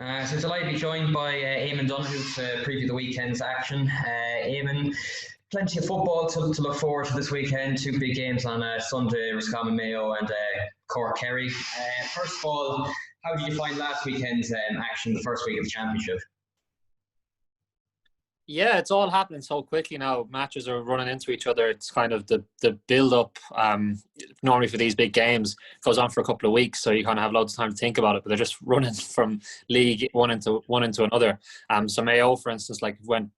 So delighted to be joined by Eamon Donoghue to preview the weekend's action. Eamon, plenty of football to look forward to this weekend. Two big games on Sunday, Roscommon, Mayo and Cork, Kerry. First of all, how did you find last weekend's action, the first week of the championship? Yeah, it's all happening so quickly now. Matches are running into each other. It's kind of the build-up, normally for these big games, goes on for a couple of weeks, so you kind of have loads of time to think about it, but they're just running from league one into another. So Mayo, for instance, went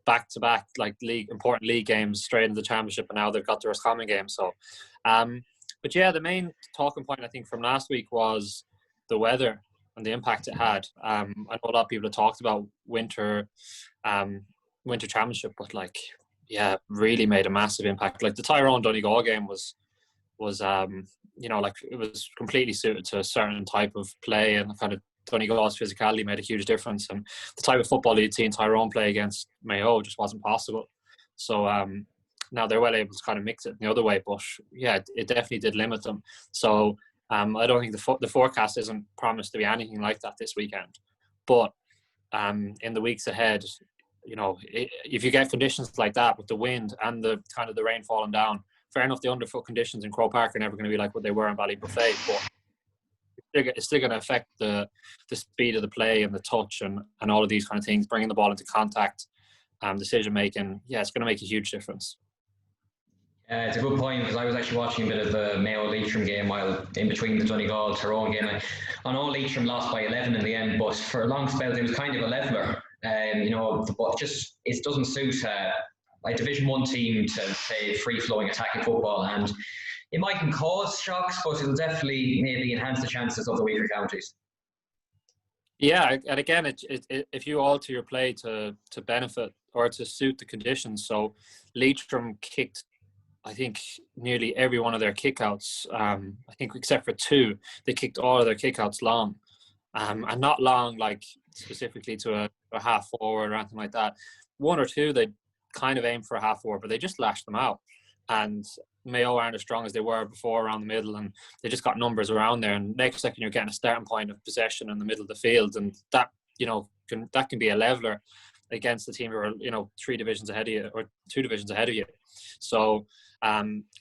back-to-back, important league games straight into the championship, and now they've got the Roscommon game. So, but yeah, the main talking point, I think, from last week was the weather and the impact it had. I know a lot of people have talked about winter championship, but really made a massive impact. Like the Tyrone Donegal game was it was completely suited to a certain type of play, and kind of Donegal's physicality made a huge difference, and the type of football you'd seen Tyrone play against Mayo just wasn't possible. So now they're well able to kind of mix it the other way, but yeah, it definitely did limit them. So I don't think the forecast isn't promised to be anything like that this weekend, but in the weeks ahead, if you get conditions like that with the wind and the kind of the rain falling down, fair enough, the underfoot conditions in Croke Park are never going to be like what they were in Ballybofey, but it's still going to affect the speed of the play and the touch and all of these kind of things, bringing the ball into contact, decision making. Yeah, it's going to make a huge difference. It's a good point, because I was actually watching a bit of the Mayo-Leitrim game while in between the Donegal-Tyrone game. I know Leitrim lost by 11 in the end, but for a long spell it was kind of a leveller. But it doesn't suit a Division 1 team to play free-flowing attacking football, and it might can cause shocks, but it'll definitely maybe enhance the chances of the weaker counties. Yeah, and again, if you alter your play to benefit or to suit the conditions, so Leitrim kicked, I think, nearly every one of their kickouts. I think except for two, they kicked all of their kickouts long, and not long like specifically to a half forward or anything like that. One or two, they kind of aimed for a half forward, but they just lashed them out. And Mayo aren't as strong as they were before around the middle, and they just got numbers around there. And next second, you're getting a starting point of possession in the middle of the field, and that can be a leveler against the team who are 3 divisions ahead of you or 2 divisions ahead of you. So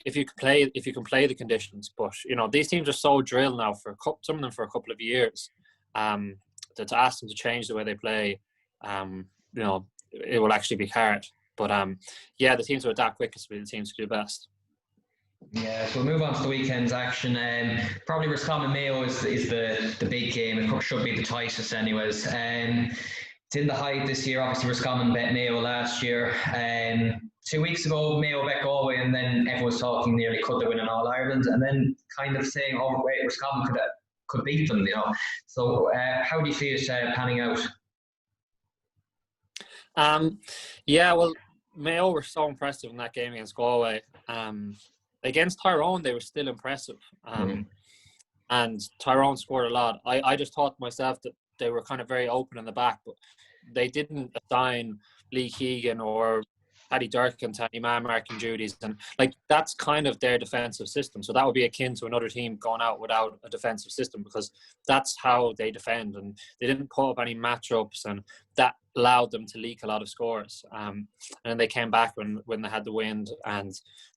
if you can play the conditions, but these teams are so drilled now some of them for a couple of years, that to ask them to change the way they play, it will actually be hard. But the teams who adapt quickest will be the teams who do best. Yeah, so we'll move on to the weekend's action. Probably Roscommon Mayo is the big game. It should be the tightest anyways. It's in the height this year. Obviously, Roscommon bet Mayo last year. 2 weeks ago, Mayo bet Galway, and then everyone was talking nearly could they win in All-Ireland, and then kind of saying, oh wait, Roscommon could beat them, So how do you see it panning out? Well, Mayo were so impressive in that game against Galway. Against Tyrone, they were still impressive. And Tyrone scored a lot. I just thought to myself that they were kind of very open in the back, but they didn't assign Lee Keegan or Paddy Durkin to any man marking duties, and that's kind of their defensive system. So that would be akin to another team going out without a defensive system, because that's how they defend, and they didn't put up any matchups, and that allowed them to leak a lot of scores. And then they came back when they had the wind, and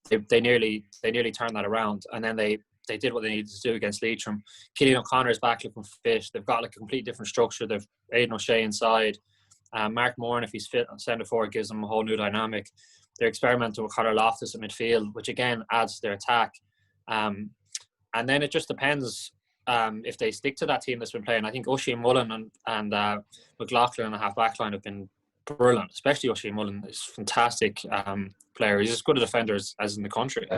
they nearly turned that around, and then they did what they needed to do against Leitrim. Killian O'Connor's back looking fit. They've got a complete different structure. They've Aidan O'Shea inside. Mark Moran, if he's fit on centre forward, gives them a whole new dynamic. They're experimenting with Conor Loftus at midfield, which again adds to their attack. And then it just depends if they stick to that team that's been playing. I think O'Shea Mullen and McLaughlin and a half back line have been brilliant, especially O'Shea Mullen is a fantastic player. He's as good a defender as in the country,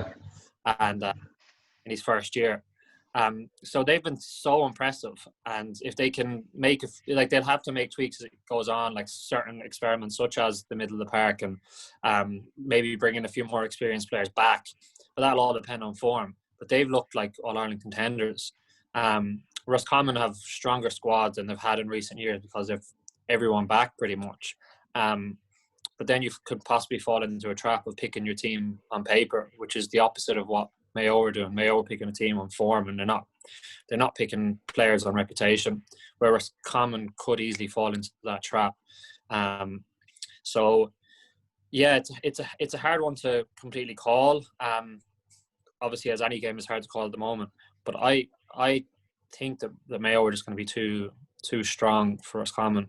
and in his first year. So they've been so impressive, and if they can they'll have to make tweaks as it goes on, like certain experiments such as the middle of the park, and maybe bring in a few more experienced players back, but that'll all depend on form. But they've looked like All-Ireland contenders. Roscommon have stronger squads than they've had in recent years because they've everyone back pretty much. But then you could possibly fall into a trap of picking your team on paper, which is the opposite of what Mayo were doing. Mayo were picking a team on form, and they're not picking players on reputation, whereas Common could easily fall into that trap. So yeah, it's a hard one to completely call. Obviously, as any game is hard to call at the moment, but I think that the Mayo are just going to be too strong for Roscommon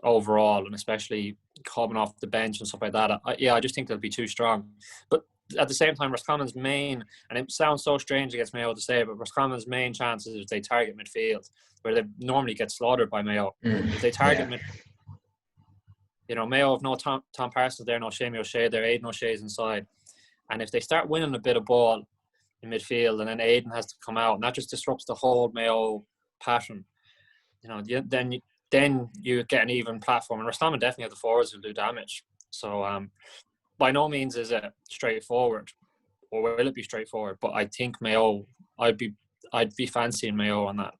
overall, and especially coming off the bench and stuff like that. I just think they'll be too strong. But at the same time, Roscommon's main, and it sounds so strange against Mayo to say, but Roscommon's main chances is they target midfield, where they normally get slaughtered by Mayo. If they target midfield, Mayo have no Tom Parsons there, no Shamie O'Shea there, Aidan O'Shea's inside. And if they start winning a bit of ball in midfield, and then Aidan has to come out, and that just disrupts the whole Mayo pattern, then you get an even platform. And Roscommon definitely have the forwards who do damage. So by no means is it straightforward, or will it be straightforward? But I think Mayo, I'd be fancying Mayo on that.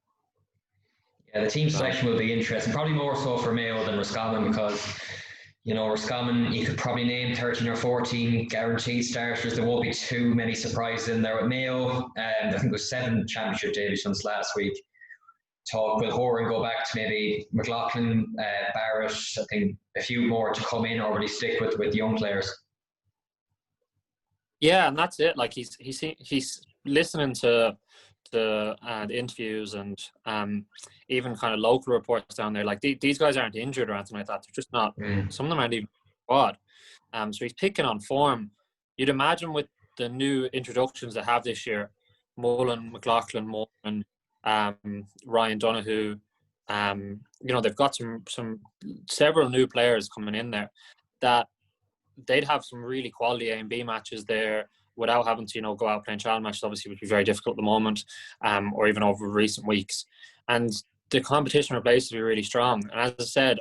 Yeah, the team selection will be interesting, probably more so for Mayo than Roscommon, because Roscommon, you could probably name 13 or 14 guaranteed starters. There won't be too many surprises in there with Mayo. I think it was 7 championship debutantes last week. Will Horan go back to maybe McLaughlin, Barrett? I think a few more to come in, or will he stick with young players? Yeah, and that's it. Like he's listening to the interviews and even kind of local reports down there. Like these guys aren't injured or anything like that. They're just not. Some of them aren't even squad. So he's picking on form. You'd imagine with the new introductions they have this year, Mullen, McLaughlin, Moran, Ryan Donoghue, they've got several new players coming in there that they'd have some really quality A and B matches there without having to go out playing challenge matches, obviously, would be very difficult at the moment, or even over recent weeks. And the competition for place will be really strong. And as I said,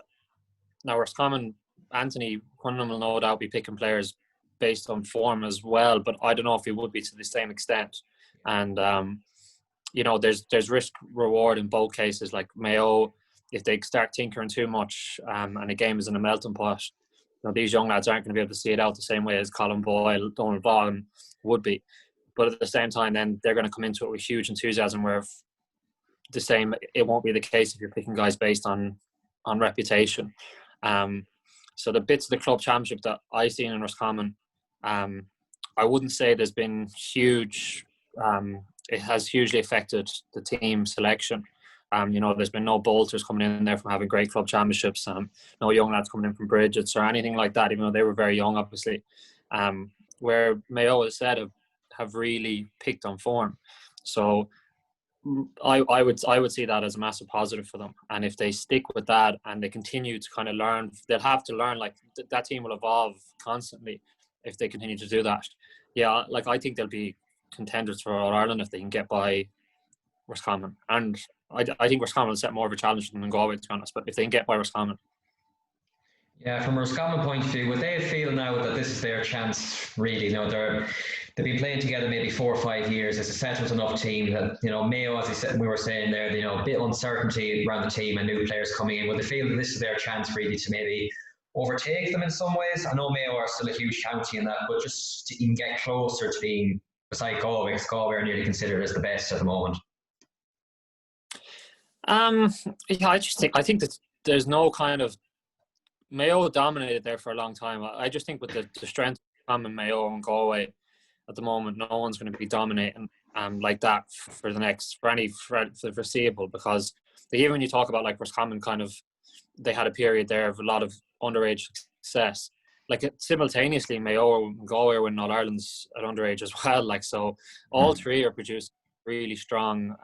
now Roscommon, Anthony Cunningham will no doubt be picking players based on form as well, but I don't know if he would be to the same extent. And there's risk reward in both cases. Like Mayo, if they start tinkering too much and the game is in a melting pot, these young lads aren't going to be able to see it out the same way as Colin Boyle, Donald Vaughan would be. But at the same time, then they're going to come into it with huge enthusiasm, where it won't be the case if you're picking guys based on reputation. So the bits of the club championship that I've seen in Roscommon, I wouldn't say there's been huge. It has hugely affected the team selection. There's been no bolters coming in there from having great club championships. No young lads coming in from Bridget's or anything like that, even though they were very young, obviously. Where Mayo, as said, have really picked on form. So I would see that as a massive positive for them. And if they stick with that and they continue to kind of learn, they'll have to learn. Like that team will evolve constantly if they continue to do that. Yeah, like I think they'll be contenders for All Ireland if they can get by Roscommon. And I think Roscommon will set more of a challenge than Galway, to be honest. But if they can get by Roscommon. Yeah, from a Roscommon point of view, would they feel now that this is their chance, really? They've been playing together maybe 4 or 5 years. It's a settled enough team that, Mayo, as I said, we were saying there, a bit of uncertainty around the team and new players coming in. Would they feel that this is their chance, really, to maybe overtake them in some ways? I know Mayo are still a huge county in that, but just to even get closer to being beside Galway, because Galway are nearly considered as the best at the moment. I think that there's no kind of Mayo dominated there for a long time. I just think with the strength of Mayo and Galway at the moment, no one's going to be dominating like that for the foreseeable, because even when you talk about like Roscommon, kind of they had a period there of a lot of underage success. Like simultaneously, Mayo and Galway are winning All Ireland's at underage as well. Like so, all three are producing really strong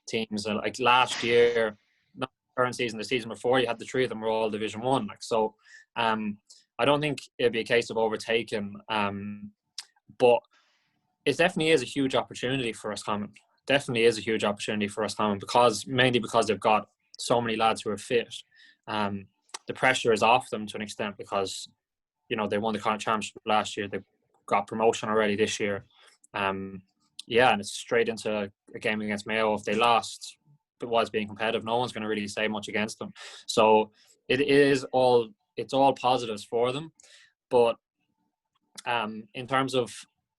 teams. Like last year, not the current season, the season before, you had the three of them were all Division 1. Like so, I don't think it'd be a case of overtaking. But it definitely is a huge opportunity for Roscommon. Definitely is a huge opportunity for Roscommon mainly because they've got so many lads who are fit. The pressure is off them to an extent because they won the Connacht Championship last year. They've got promotion already this year. And it's straight into a game against Mayo. If they lost, it was being competitive. No one's going to really say much against them. So it's all positives for them. But in terms of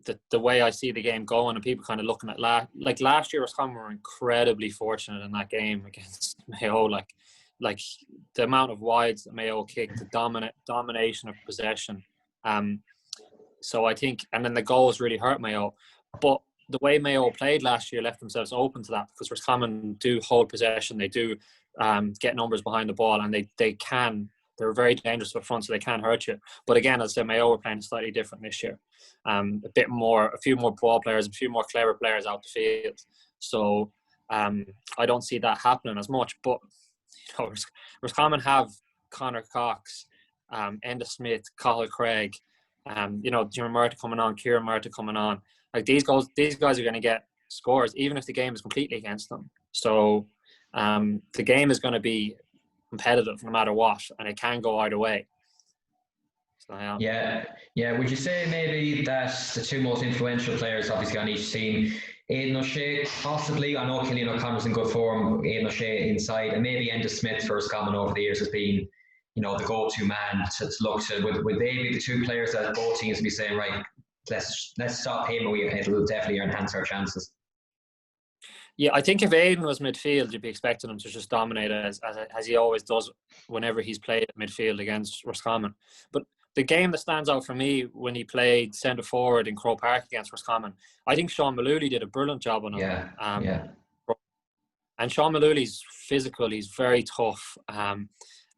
the way I see the game going, and people kind of looking at last year, Roscommon were incredibly fortunate in that game against Mayo. Like the amount of wides that Mayo kicked, the domination of possession. So I think, and then the goals really hurt Mayo. But the way Mayo played last year left themselves open to that, because Roscommon do hold possession, they do get numbers behind the ball, and they're very dangerous up front, so they can hurt you. But again, as I said, Mayo were playing slightly different this year. A few more ball players, a few more clever players out the field. So I don't see that happening as much. But Roscommon have Conor Cox, Enda Smith, Cathal Craig, Jim Murta coming on, Kieran Murta coming on. Like these guys are going to get scores, even if the game is completely against them. So the game is going to be competitive no matter what, and it can go either way. So, yeah. Would you say maybe that the two most influential players, obviously on each team, Aidan O'Shea, possibly? I know Killian O'Connor's in good form. Aidan O'Shea inside, and maybe Enda Smith for Roscommon over the years has been, the go-to man to look to. Would they be the two players that both teams be saying, right, let's stop him, and it'll definitely enhance our chances? Yeah, I think if Aidan was midfield, you'd be expecting him to just dominate as he always does whenever he's played at midfield against Roscommon. But the game that stands out for me when he played centre forward in Croke Park against Roscommon, I think Sean Malooly did a brilliant job on him. Yeah. And Sean Malooly's physical, he's very tough.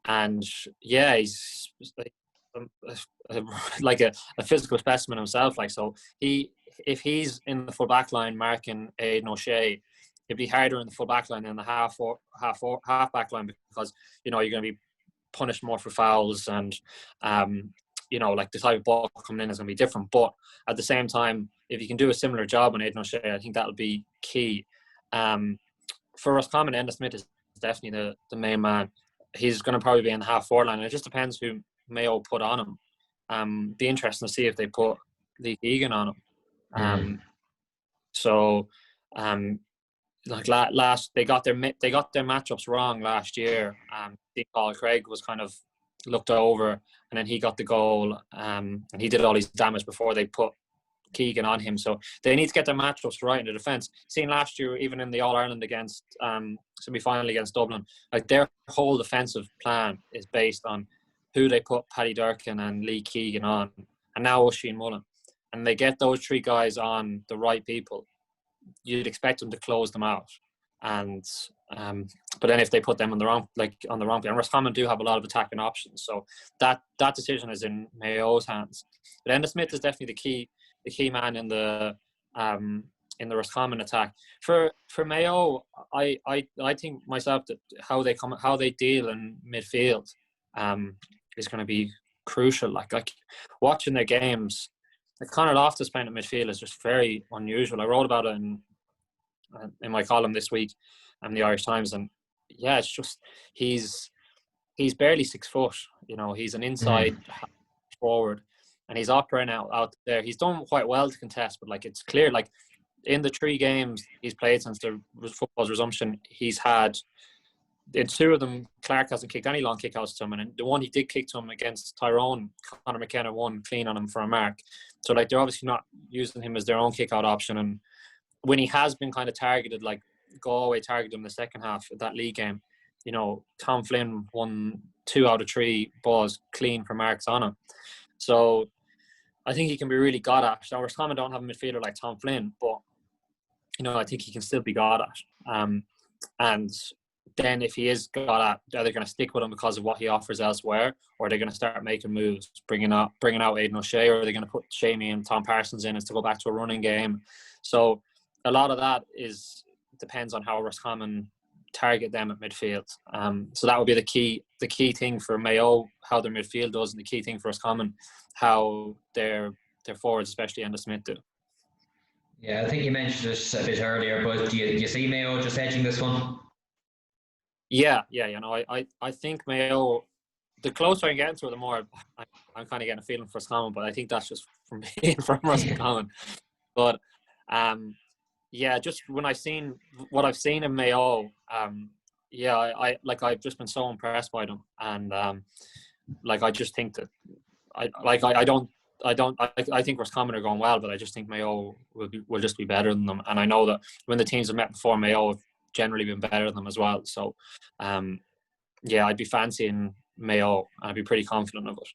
And yeah, he's like a physical specimen himself. Like, so if he's in the full back line marking Aidan O'Shea, it'd be harder in the full back line than the half back line, because you're going to be punished more for fouls, and like the type of ball coming in is going to be different. But at the same time, if you can do a similar job on Aidan O'Shea, I think that'll be key. For Roscommon, Enda Smith is definitely the main man. He's going to probably be in the half forward line, and it just depends who Mayo put on him. Be interesting to see if they put Lee Keegan on him. Like last, they got their matchups wrong last year. Cathal Craig was kind of looked over, and then he got the goal, and he did all his damage before they put Keegan on him. So they need to get their matchups right in the defence. Seen last year, even in the All-Ireland against semi-final against Dublin, like their whole defensive plan is based on who they put Paddy Durkin and Lee Keegan on, and now Oisin Mullen. And they get those three guys on the right people, you'd expect them to close them out. And but then if they put them on the wrong play, and Roscommon do have a lot of attacking options, so that decision is in Mayo's hands. But Enda Smith is definitely the key man in the Roscommon attack. For Mayo, I think myself that how they deal in midfield is going to be crucial. Like watching their games, like Conor Loftus playing at midfield is just very unusual. I wrote about it in my column this week in the Irish Times, and yeah, it's just he's barely 6 foot. He's an inside forward, and he's operating out there. He's done quite well to contest, but like it's clear, like in the 3 games he's played since the football's resumption, he's had in 2 of them Clark hasn't kicked any long kickouts to him, and the one he did kick to him against Tyrone, Conor McKenna won clean on him for a mark. So like they're obviously not using him as their own kick out option. And when he has been kind of targeted, like Galway targeted him in the second half of that league game, Tom Flynn won 2 out of 3 balls clean for marks on him. So I think he can be really got at. Now Roscommon don't have a midfielder like Tom Flynn, but I think he can still be got at. And then if he is got at, are they going to stick with him because of what he offers elsewhere, or are they going to start making moves, bringing out Aidan O'Shea, or are they going to put Shamey and Tom Parsons in as to go back to a running game? So a lot of that depends on how Roscommon target them at midfield. So that would be the key thing for Mayo, how their midfield does, and the key thing for Roscommon, how their forwards, especially Enda Smith, do. Yeah, I think you mentioned this a bit earlier, but do you see Mayo just edging this one? Yeah. I think Mayo, the closer I get to it, the more I'm kind of getting a feeling for Roscommon, but I think that's just from being from Roscommon. But just when I've seen what I've seen in Mayo, I've just been so impressed by them, and I just think that I think Roscommon are going well, but I just think Mayo will just be better than them. And I know that when the teams have met before, Mayo have generally been better than them as well. So, I'd be fancying Mayo, and I'd be pretty confident of it.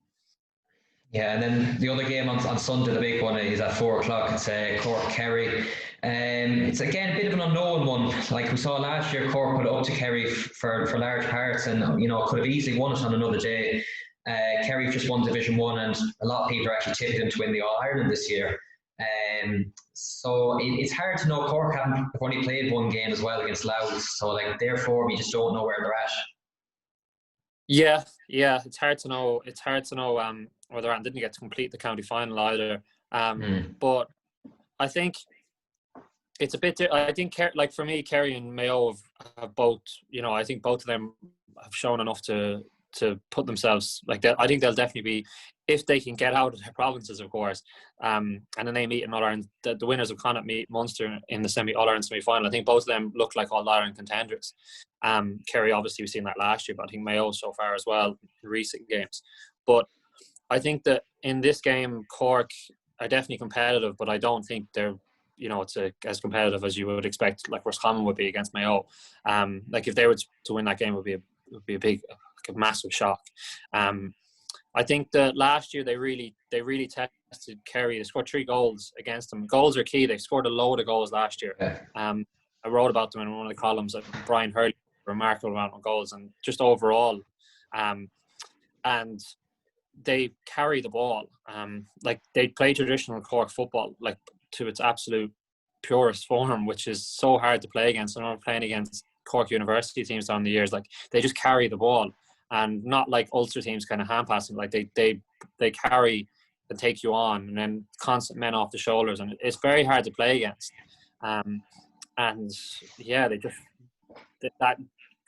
Yeah, and then the other game on Sunday, the big one, is at 4 o'clock. It's Cork Kerry. It's again a bit of an unknown one. Like we saw last year, Cork put it up to Kerry for large parts, and could have easily won it on another day. Kerry just won Division 1, and a lot of people are actually tipping them to win the All Ireland this year. So it's hard to know. Cork have only played one game as well against Louth, so therefore we just don't know where they're at. Yeah, it's hard to know. It's hard to know where they're at. Didn't get to complete the county final either. But I think it's a bit. I think for me, Kerry and Mayo have both. I think both of them have shown enough to put themselves like that. I think they'll definitely be, if they can get out of their provinces, of course. And then they meet in All Ireland. The winners of Connacht meet Munster in the All Ireland semi-final. I think both of them look like All Ireland contenders. Kerry, obviously, we've seen that last year, but I think Mayo so far as well in recent games. But I think that in this game, Cork are definitely competitive, but I don't think they're, it's as competitive as you would expect, like Roscommon would be against Mayo. If they were to win that game, it would be a big, a massive shock. I think that last year they really tested Kerry. They scored 3 goals against them. Goals are key. They scored a load of goals last year. I wrote about them in one of the columns. Brian Hurley, remarkable amount of goals, and just overall, and they carry the ball. They play traditional Cork football, to its absolute purest form, which is so hard to play against. And we're playing against Cork University teams down the years. They just carry the ball, and not like Ulster teams kind of hand passing. They carry and take you on, and then constant men off the shoulders, and it's very hard to play against. That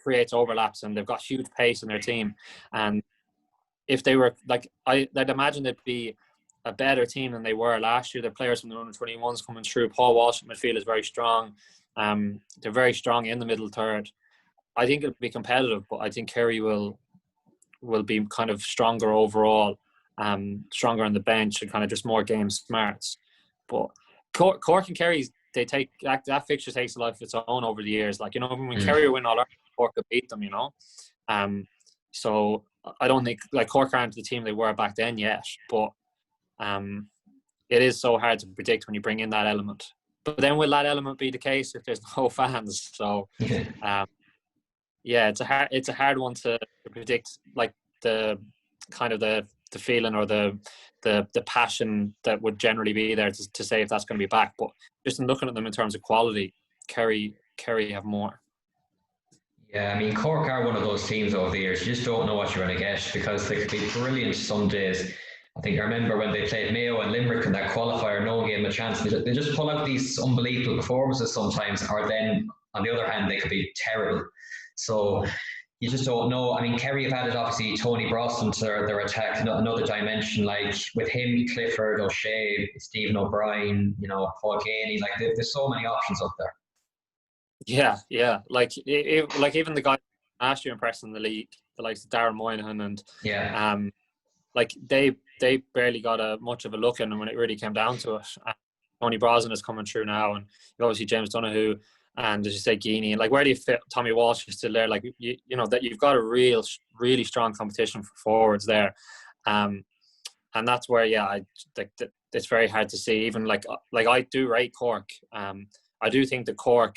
creates overlaps, and they've got huge pace in their team. And if they were I'd imagine they'd be a better team than they were last year. The players from the under-21s coming through. Paul Walsh in midfield is very strong. They're very strong in the middle third. I think it'll be competitive, but I think Kerry will be kind of stronger overall, stronger on the bench, and kind of just more game smarts. But Cork and Kerry, they take that fixture takes a life of its own over the years. When Kerry win All Ireland, Cork could beat them. So I don't think Cork aren't the team they were back then yet, but it is so hard to predict when you bring in that element. But then will that element be the case if there's no fans? So it's a hard one to predict, the kind of the feeling or the passion that would generally be there to say if that's going to be back. But just in looking at them in terms of quality, Kerry have more. Yeah, I mean, Cork are one of those teams over the years. You just don't know what you're going to get, because they could be brilliant some days. I think I remember when they played Mayo and Limerick in that qualifier, no one gave them a chance. They just pull out these unbelievable performances sometimes, or then, on the other hand, they could be terrible. So you just don't know. I mean, Kerry have added, obviously, Tony Brosnan to their attack, another dimension, with him, Clifford, O'Shea, Stephen O'Brien, Paul Ganey. There's so many options up there. Yeah. Even the guy last year impressed in the league, the likes of Darren Moynihan, and they barely got much of a look in them when it really came down to it. Tony Brosnan is coming through now, and obviously James Donoghue, and as you say, Geaney, and where do you fit? Tommy Walsh is still there. That you've got a really strong competition for forwards there, and that's where it's very hard to see. Even I do rate Cork. I do think that Cork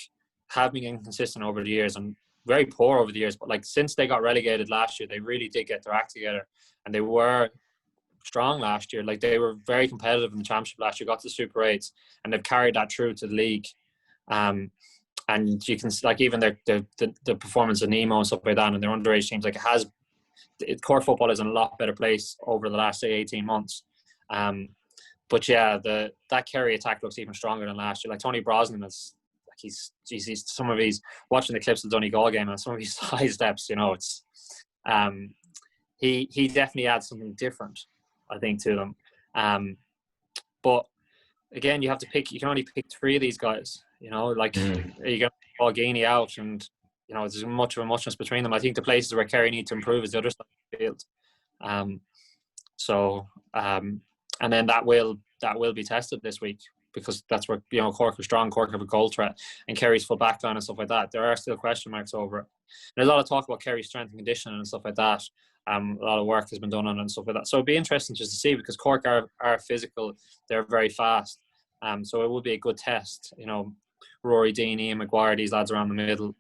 have been inconsistent over the years and very poor over the years, but since they got relegated last year, they really did get their act together, and they were strong last year. They were very competitive in the championship last year, got to the Super 8s, and they've carried that through to the league. And you can even the performance of Nemo and stuff like that, and their underage teams, Cork football is in a lot better place over the last 18 months. But that Kerry attack looks even stronger than last year. Tony Brosnan is he's watching the clips of the Donegal game, and some of his side steps, it's he definitely adds something different, I think, to them. But again, you can only pick 3 of these guys. Are you going to Paul Ganey out, and there's much of a muchness between them. I think the places where Kerry need to improve is the other side of the field. and then that will be tested this week, because that's where, you know, Cork are strong. Cork have a goal threat, and Kerry's full back line and stuff like that. There are still question marks over it. There's a lot of talk about Kerry's strength and conditioning and stuff like that. A lot of work has been done on it and stuff like that. So it'd be interesting just to see, because Cork are physical. They're very fast. So it will be a good test. You know, Rory Deane, Ian Maguire, these lads around the middle.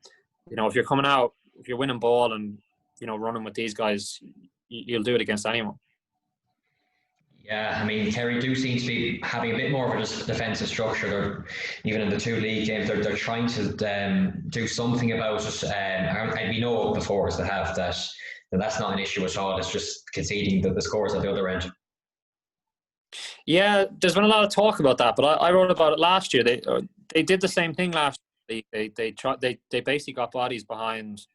You know, if you're coming out, if you're winning ball and, you know, running with these guys, you'll do it against anyone. Yeah, I mean, Kerry do seem to be having a bit more of a defensive structure. They're, even in the two league games, they're trying to do something about it. And we know before they have that that's not an issue at all. It's just conceding the scores at the other end. Yeah, there's been a lot of talk about that, but I wrote about it last year. They did the same thing last year. They basically got bodies behind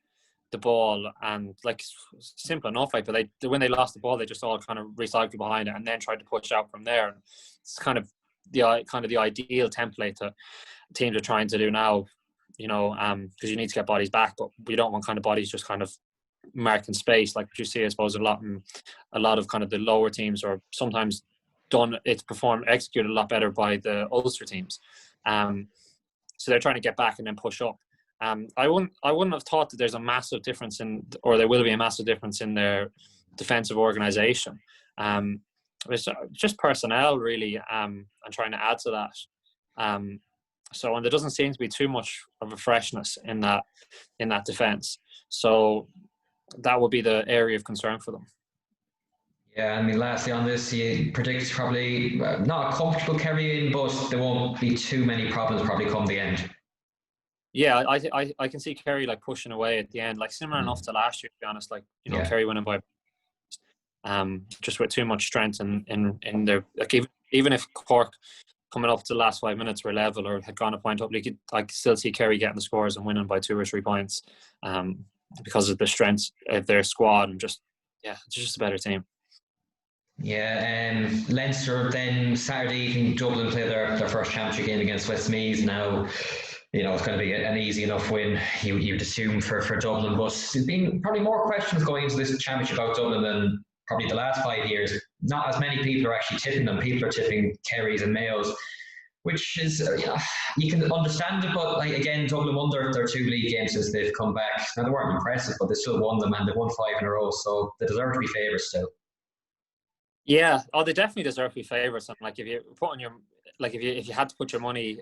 the ball, and like, simple enough, like, but when they lost the ball, they just all kind of recycled behind it and then tried to push out from there. And it's kind of the ideal template that teams are trying to do now, you know, because you need to get bodies back, but we don't want kind of bodies just kind of marking space like you see, I suppose, a lot of kind of the lower teams, or sometimes executed a lot better by the Ulster teams. So they're trying to get back and then push up. I wouldn't have thought that there's a massive difference or there will be a massive difference in their defensive organisation. It's just personnel, really, and trying to add to that. So, and there doesn't seem to be too much of a freshness in that defence. So that would be the area of concern for them. Yeah, I mean, lastly on this, you predict probably not a comfortable Kerry in, but there won't be too many problems probably come the end. Yeah, I can see Kerry like pushing away at the end, like similar enough to last year, to be honest. Like, you know, Kerry winning by just with too much strength in their, like, even if Cork coming up to the last 5 minutes were level or had gone a point up, I could still see Kerry getting the scores and winning by 2 or 3 points, because of the strength of their squad, and just, yeah, it's just a better team. Yeah, Leinster then Saturday evening, Dublin play their first championship game against Westmeath. Now, you know, it's going to be an easy enough win, you'd assume, for Dublin. But there's been probably more questions going into this championship about Dublin than probably the last 5 years. Not as many people are actually tipping them. People are tipping Kerrys and Mayos, which is, you can understand it. But like, again, Dublin won their 2 league games since they've come back. Now, they weren't impressive, but they still won them, and they won 5 in a row. So they deserve to be favourites still. Yeah, they definitely deserve to be favourites. And like, if you had to put your money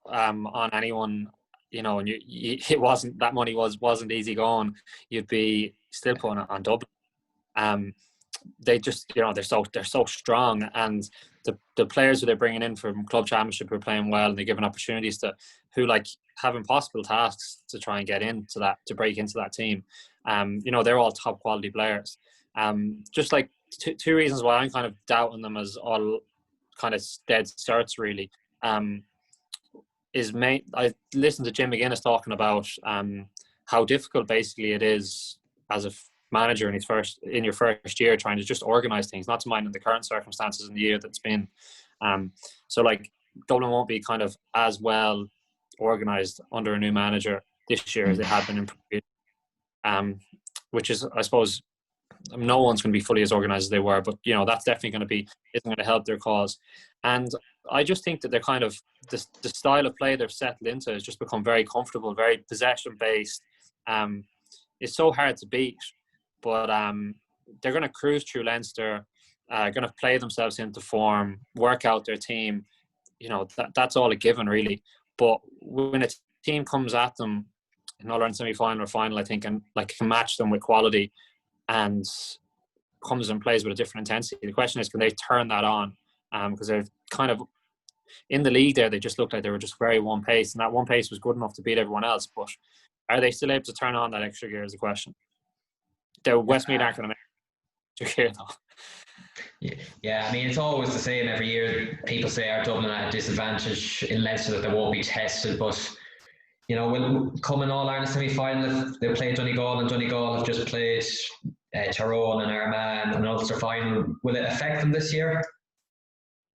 on anyone, you know, and it wasn't, that money wasn't easy going, you'd be still putting it on Dublin. They just, you know, they're so strong, and the players who they're bringing in from club championship who are playing well, and they're given opportunities who like have impossible tasks to try and get into that, to break into that team. You know, they're all top quality players. Just like two reasons why I'm kind of doubting them as all kind of dead starts, really. I listened to Jim McGuinness talking about how difficult basically it is as a manager in your first year, trying to just organise things, not to mind in the current circumstances in the year that's been. So like, Dublin won't be kind of as well organised under a new manager this year as they had been in previous, which is, I suppose, no one's going to be fully as organised as they were, but, you know, that's definitely isn't going to help their cause. And I just think that they're kind of, the style of play they've settled into has just become very comfortable, very possession based. It's so hard to beat, but they're going to cruise through Leinster, going to play themselves into form, work out their team. You know, that's all a given, really. But when a team comes at them in All Ireland semi-final or final, I think, and like can match them with quality and comes and plays with a different intensity, the question is, can they turn that on? Because they're kind of in the league there, they just looked like they were just very one pace, and that one pace was good enough to beat everyone else. But are they still able to turn on that extra gear is the question. The Westmeath aren't going to make extra gear though. Yeah, I mean, it's always the same every year. People say are Dublin at a disadvantage in Leinster, that they won't be tested, but you know, when coming All Ireland semi-final, they play Donegal, and Donegal have just played Tyrone and Armagh and an Ulster final. Will it affect them this year?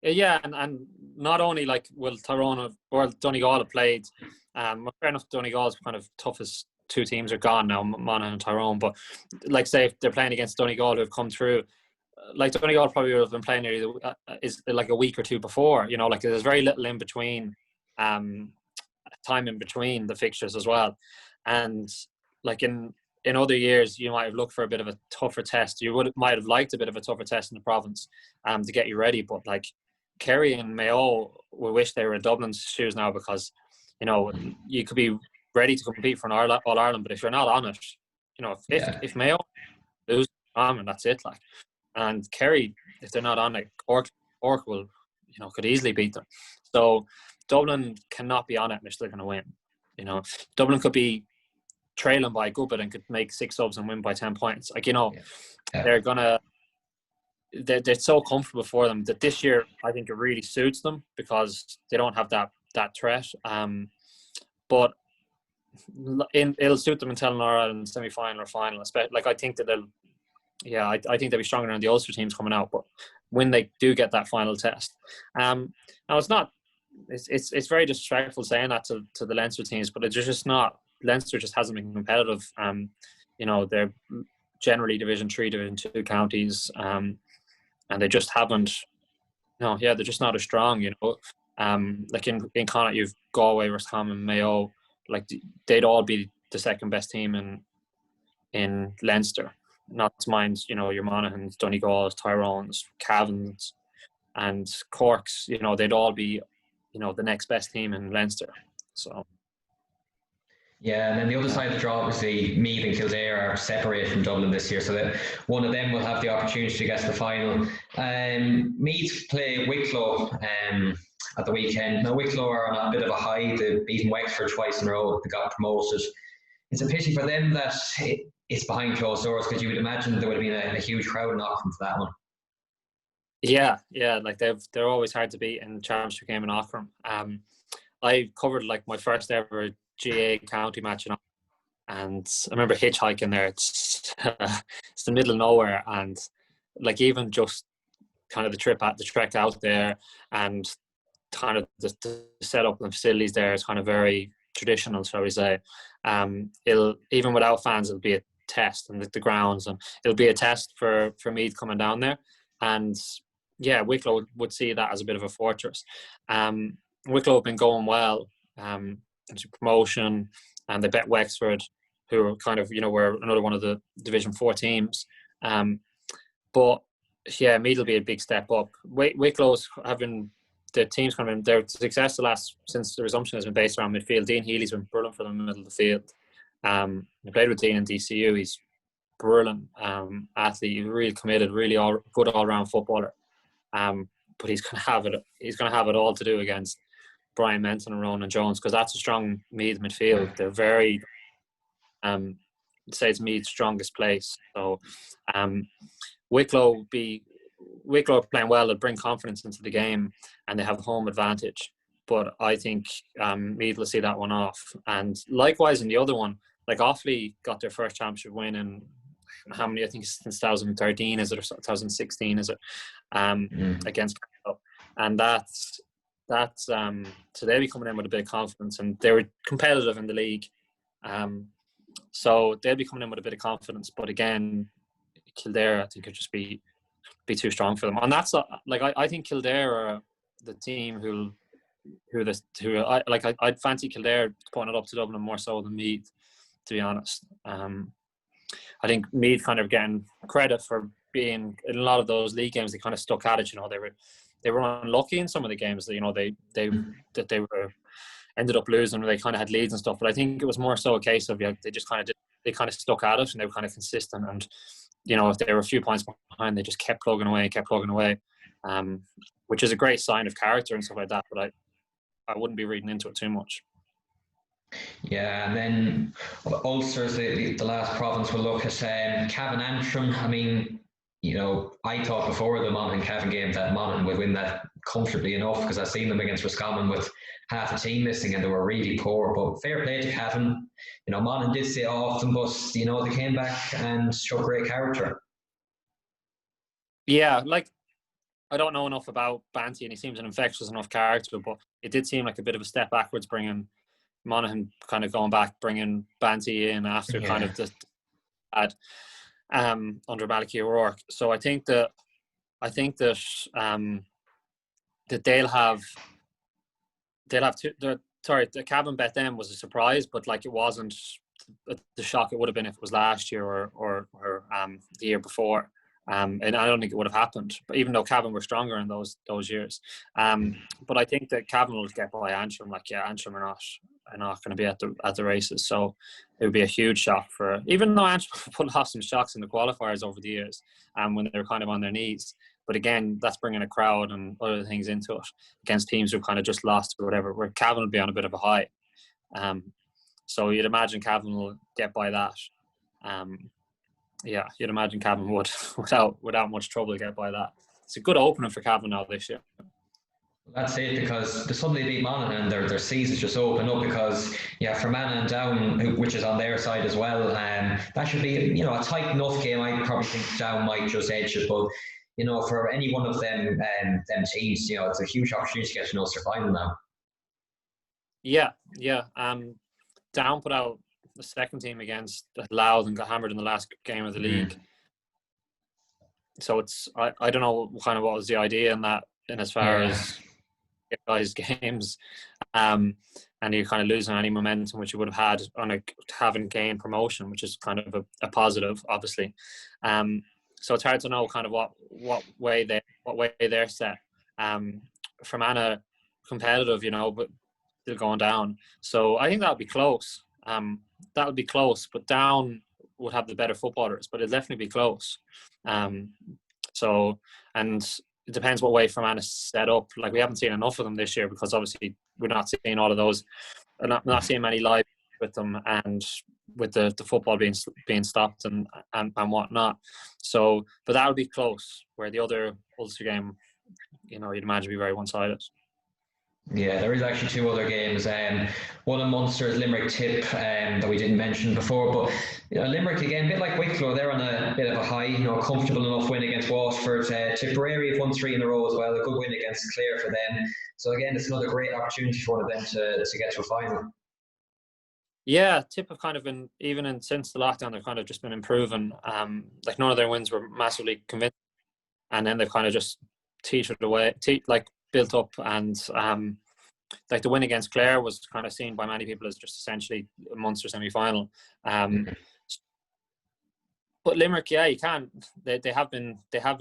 Yeah, and not only like will Tyrone or Donegal have played, fair enough, Donegal's kind of toughest 2 teams are gone now, Monaghan and Tyrone, but like, say if they're playing against Donegal who have come through, like Donegal probably would have been playing nearly is like a week or two before. You know, like there's very little in between, time in between the fixtures as well, and like in other years you might have looked for a bit of a tougher test. You might have liked a bit of a tougher test in the province, to get you ready. But like Kerry and Mayo, we wish they were in Dublin's shoes now, because you know you could be ready to compete for an All Ireland, but if you're not on it, you know, if Mayo lose, and that's it. Like, and Kerry, if they're not on it, Cork will, you know, could easily beat them. So Dublin cannot be on it and they're still going to win. You know, Dublin could be trailing by a good bit and could make 6 subs and win by 10 points. Like, you know, they're so comfortable for them that this year I think it really suits them because they don't have that threat. But it'll suit them in Telling Ireland semi-final or final. Like, I think that I think they'll be stronger than the Ulster teams coming out. But when they do get that final test, now it's very disrespectful saying that to the Leinster teams, but it's just not. Leinster just hasn't been competitive. You know, they're generally Division 3, Division 2 counties, and they just haven't. No, yeah, they're just not as strong. You know, like in Connacht, you've Galway, Roscommon, Mayo. Like they'd all be the second best team in Leinster. Not to mind, you know, your Monaghan's, Donegal's, Tyrone's, Cavan's, and Cork's. You know, they'd all be, you know, the next best team in Leinster. So. Yeah, and then the other side of the draw, obviously, Meath and Kildare are separated from Dublin this year, so that one of them will have the opportunity to get to the final. Meath play Wicklow at the weekend. Now, Wicklow are on a bit of a high. They've beaten Wexford twice in a row. They got promoted. It's a pity for them that it's behind closed doors, because you would imagine there would have been a huge crowd in Auckland for that one. Yeah, like they're always hard to beat in the championship game in Auckland. I covered like my first ever GA county match, and I remember hitchhiking there. It's it's the middle of nowhere, and like even just kind of the trek out there, and kind of the setup and facilities there is kind of very traditional, shall we say. It'll, even without fans, it'll be a test, and the grounds, and it'll be a test for Meath coming down there. And yeah, Wicklow would see that as a bit of a fortress. Wicklow have been going well into promotion, and they bet Wexford, who are kind of, you know, were another one of the Division 4 teams. But yeah, Meath will be a big step up. Wicklow's having the teams kind of, their success since the resumption has been based around midfield. Dean Healy's been brilliant for them in the middle of the field. He played with Dean in DCU. He's brilliant athlete. He's really committed, really good all-round footballer. But he's going to have it. He's going to have it all to do against Brian Menton and Ronan Jones, because that's a strong Meath midfield. They're very, I'd say it's Meath's strongest place. So Wicklow are playing well. They'll bring confidence into the game, and they have a home advantage. But I think Meath will see that one off. And likewise in the other one, like Offaly got their first championship win in how many? I think it's since 2013, is it, or 2016, is it? Against Carlow. And that's so they'll be coming in with a bit of confidence, and they were competitive in the league. So they'll be coming in with a bit of confidence. But again, Kildare, I think, could just be too strong for them. And that's like I think Kildare are the team I'd fancy Kildare putting it up to Dublin more so than Meath, to be honest. I think Meath kind of getting credit for being in a lot of those league games. They kind of stuck at it. You know, they were unlucky in some of the games. That, you know, they were ended up losing. They kind of had leads and stuff. But I think it was more so a case of they just kind of stuck at it, and they were kind of consistent. And you know, if they were a few points behind, they just kept plugging away, which is a great sign of character and stuff like that. But I wouldn't be reading into it too much. Yeah, and then Ulster's the last province we'll look at. Cavan Antrim. I mean, you know, I thought before the Monaghan Cavan game that Monaghan would win that comfortably enough, because I've seen them against Roscommon with half a team missing, and they were really poor. But fair play to Cavan. You know, Monaghan did say off them, but you know, they came back and showed great character. Yeah, like, I don't know enough about Banty, and he seems an infectious enough character, but it did seem like a bit of a step backwards bringing Monaghan kind of going back, bringing Banty in after kind of the under Malachy O'Rourke. So I think that I think that that they'll have two. The Cavan bet them was a surprise, but like it wasn't the shock it would have been if it was last year or the year before. And I don't think it would have happened. But even though Cavan were stronger in those years, but I think that Cavan will get by Antrim. Like Antrim are not going to be at the races, so it would be a huge shock for. Even though Antrim pulled off some shocks in the qualifiers over the years, when they were kind of on their knees. But again, that's bringing a crowd and other things into it against teams who kind of just lost or whatever. Where Cavan will be on a bit of a high, so you'd imagine Cavan will get by that. Yeah, you'd imagine Cavan would without much trouble get by that. It's a good opening for Cavan now this year. That's it, because the Sunday beat Monaghan, their seasons just open up, because Fermanagh and Down, which is on their side as well, that should be a tight enough game. I probably think Down might just edge it, but for any one of them teams, it's a huge opportunity to get to an Ulster final now. Yeah. Down put out the second team against Louth and got hammered in the last game of the league. So it's I don't know kind of what was the idea in that, in as far as guys' games, and you're kind of losing any momentum which you would have had on having gained promotion, which is kind of a positive, obviously. So it's hard to know kind of what way they're set. Fermanagh competitive, but still going down. So I think that would be close. That would be close, but Down would have the better footballers, but it'll definitely be close. So, and it depends what way Fermanagh is set up. Like, we haven't seen enough of them this year, because obviously we're not seeing all of those. Not seeing many live with them, and with the football being stopped and whatnot. So, but that would be close. Where the other Ulster game, you'd imagine, be very one-sided. Yeah, there is actually two other games. One in Munster is Limerick Tip, that we didn't mention before. But Limerick, again, a bit like Wicklow, they're on a bit of a high. A comfortable enough win against Waterford. Tipperary have won 3 in a row as well. A good win against Clare for them. So again, it's another great opportunity for one of them to get to a final. Yeah, Tip have kind of been, even since the lockdown, they've kind of just been improving. Like, none of their wins were massively convincing, and then they've kind of just teetered away, built up, and like the win against Clare was kind of seen by many people as just essentially a Munster semi-final. But Limerick, you can. They have been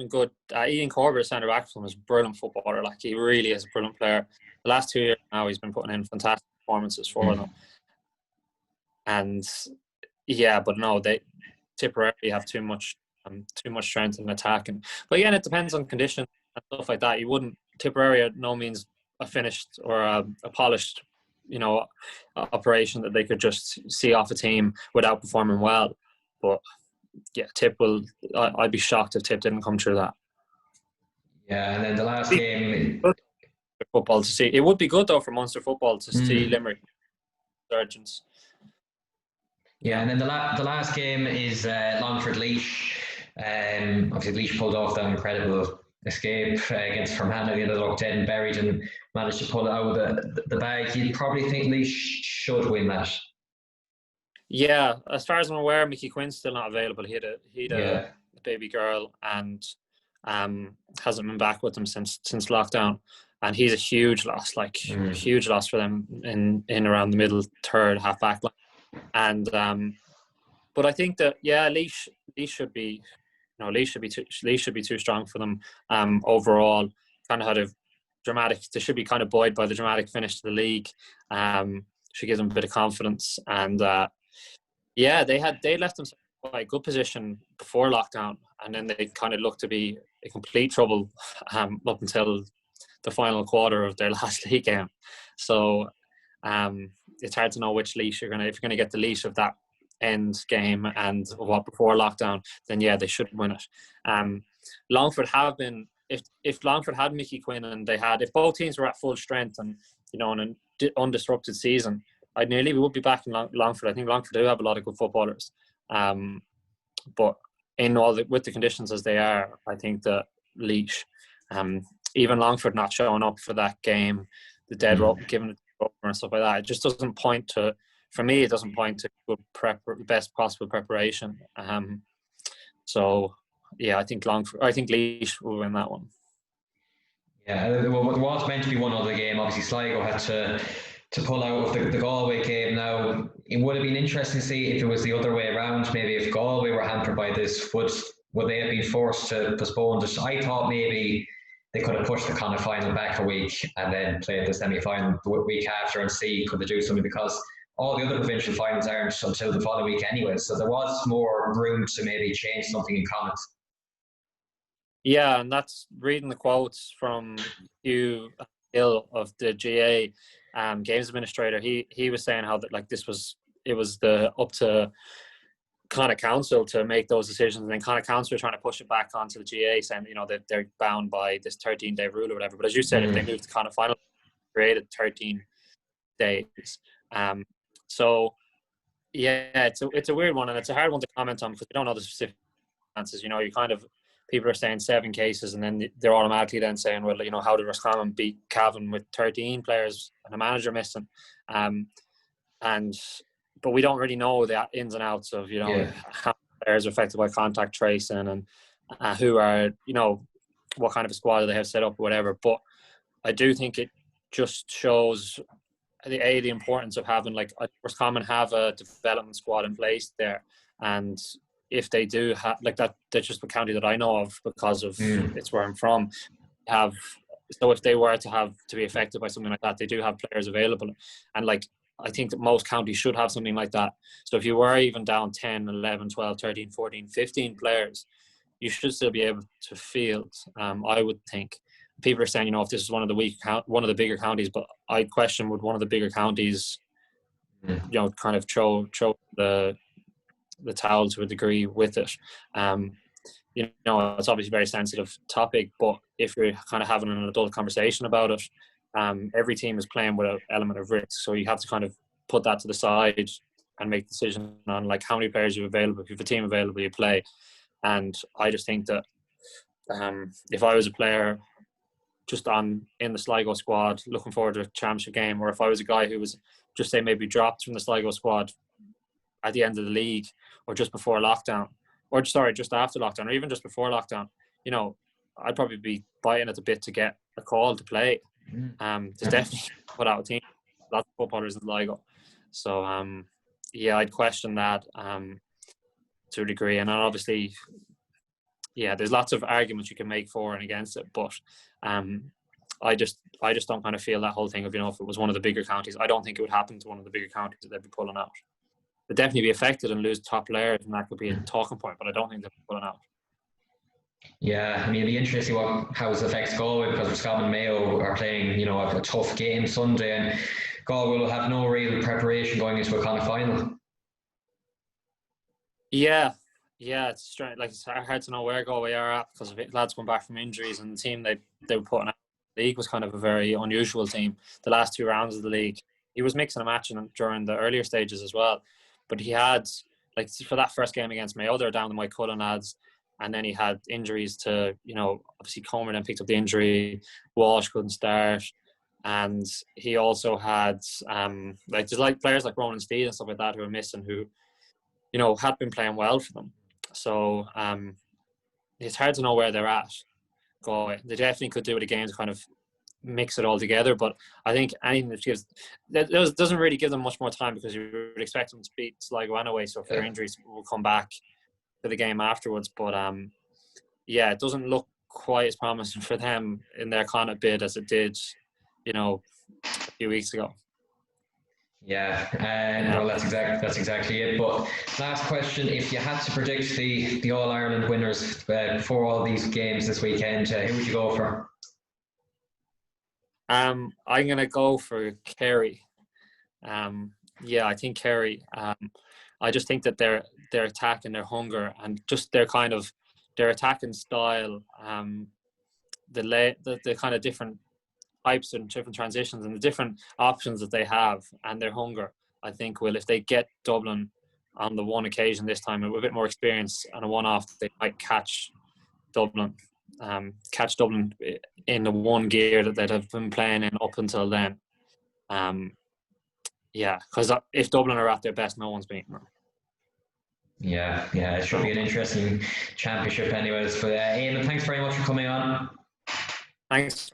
good. Ian Corbett, centre back for them, is a brilliant footballer. Like, he really is a brilliant player. The last 2 years now, he's been putting in fantastic performances for them. And but no, Tipperary have too much strength in attacking. But again, it depends on conditions and stuff like that. You wouldn't Tipperary at no means a finished or a polished, operation that they could just see off a team without performing well. But Tip will. I'd be shocked if Tip didn't come through that. Yeah, and then the last game, football to see. It would be good though for Munster football to see Limerick Surgeons. Yeah, and then the last game is Longford Laois. Obviously, Laois pulled off that incredible escape against Fermanagh. They ended up dead and buried and managed to pull it out of the bag. You'd probably think Laois should win that. Yeah, as far as I'm aware, Mickey Quinn's still not available. He had a baby girl and hasn't been back with them since lockdown. And he's a huge loss, a huge loss for them in around the middle third half back line. And but I think that Laois should be too strong for them overall. Kind of had a dramatic. They should be kind of buoyed by the dramatic finish to the league. Should give them a bit of confidence. And they left themselves in quite a good position before lockdown, and then they kind of looked to be in complete trouble up until the final quarter of their last league game. So it's hard to know which Laois if you're going to get the Laois of that end game and what before lockdown, then they should win it. Longford have been, if Longford had Mickey Quinn and if both teams were at full strength and in an undisrupted season, I nearly would be back in Longford. I think Longford do have a lot of good footballers, but with the conditions as they are, I think that Laois, even Longford not showing up for that game, the dead rope, giving it over and stuff like that, it just doesn't point to. For me, it doesn't point to good best possible preparation. So yeah, I think Laois will win that one. Yeah, well, there was meant to be one other game. Obviously, Sligo had to pull out of the Galway game. Now, it would have been interesting to see if it was the other way around. Maybe if Galway were hampered by this, would they have been forced to postpone this? I thought maybe they could have pushed the kind of final back a week and then played the semi-final the week after and see could they do something, because all the other provincial finals aren't until the following week anyway. So there was more room to maybe change something in Connacht. Yeah, and that's reading the quotes from Hugh Hill of the GA games administrator. He was saying how that like it was the up to Connacht Council to make those decisions, and then Connacht Council are trying to push it back onto the GA, saying that they're bound by this 13-day rule or whatever. But as you said, if they moved to Connacht final, created 13 days. So yeah, it's a weird one, and it's a hard one to comment on because we don't know the specific answers. You kind of, people are saying 7 cases, and then they're automatically then saying, well, how did Roscommon beat Cavan with 13 players and a manager missing? But we don't really know the ins and outs of how players are affected by contact tracing and who are what kind of a squad they have set up or whatever. But I do think it just shows the importance of having Roscommon have a development squad in place there, and if they do have that, that's just the county that I know of because of it's where I'm from. So if they were to be affected by something like that, they do have players available, and I think that most counties should have something like that. So if you were even down 10, 11, 12, 13, 14, 15 players, you should still be able to field, I would think. People are saying, if this is one of the bigger counties, but I question would one of the bigger counties, kind of throw the towel to a degree with it. It's obviously a very sensitive topic, but if you're kind of having an adult conversation about it, every team is playing with an element of risk. So you have to kind of put that to the side and make a decision on how many players you have available. If you have a team available, you play. And I just think that if I was a player just in the Sligo squad looking forward to a championship game, or if I was a guy who was just say maybe dropped from the Sligo squad at the end of the league or just before lockdown, or just after lockdown, or even just before lockdown, I'd probably be biting at the bit to get a call to play. There's definitely put out a team, lots of footballers in Sligo. So I'd question that to a degree. And then obviously, there's lots of arguments you can make for and against it, but I just don't kind of feel that whole thing of if it was one of the bigger counties, I don't think it would happen to one of the bigger counties that they'd be pulling out. They'd definitely be affected and lose top players, and that could be a talking point, but I don't think they'd be pulling out. Yeah, I mean, it'll be interesting how it affects Galway, because Roscommon and Mayo are playing, a tough game Sunday, and Galway will have no real preparation going into a Connacht final. Yeah, it's strange. It's hard to know where Galway are at because of lads going back from injuries, and the team they were putting out the league was kind of a very unusual team. The last 2 rounds of the league, he was mixing and matching during the earlier stages as well, but he had for that first game against Mayo, they're down the Mike Cullen lads. And then he had injuries to, obviously Comer then picked up the injury. Walsh couldn't start. And he also had, there's players like Ronan Steed and stuff like that who are missing who, had been playing well for them. So it's hard to know where they're at. They definitely could do it again to kind of mix it all together. But I think anything that doesn't really give them much more time, because you would expect them to beat Sligo anyway. So if their injuries will come back for the game afterwards, but it doesn't look quite as promising for them in their Connacht bid as it did, a few weeks ago. Well, that's exactly it. But last question: if you had to predict the All Ireland winners before all these games this weekend, who would you go for? I'm gonna go for Kerry. I think Kerry. I just think that their attack and their hunger and just their attacking style, the kind of different types and different transitions and the different options that they have, and their hunger, I think if they get Dublin on the one occasion this time with a bit more experience and a one-off, they might catch Dublin in the one gear that they'd have been playing in up until then. Because if Dublin are at their best, no one's beating them. Yeah, it should be an interesting championship anyways. But Eamon, thanks very much for coming on. Thanks.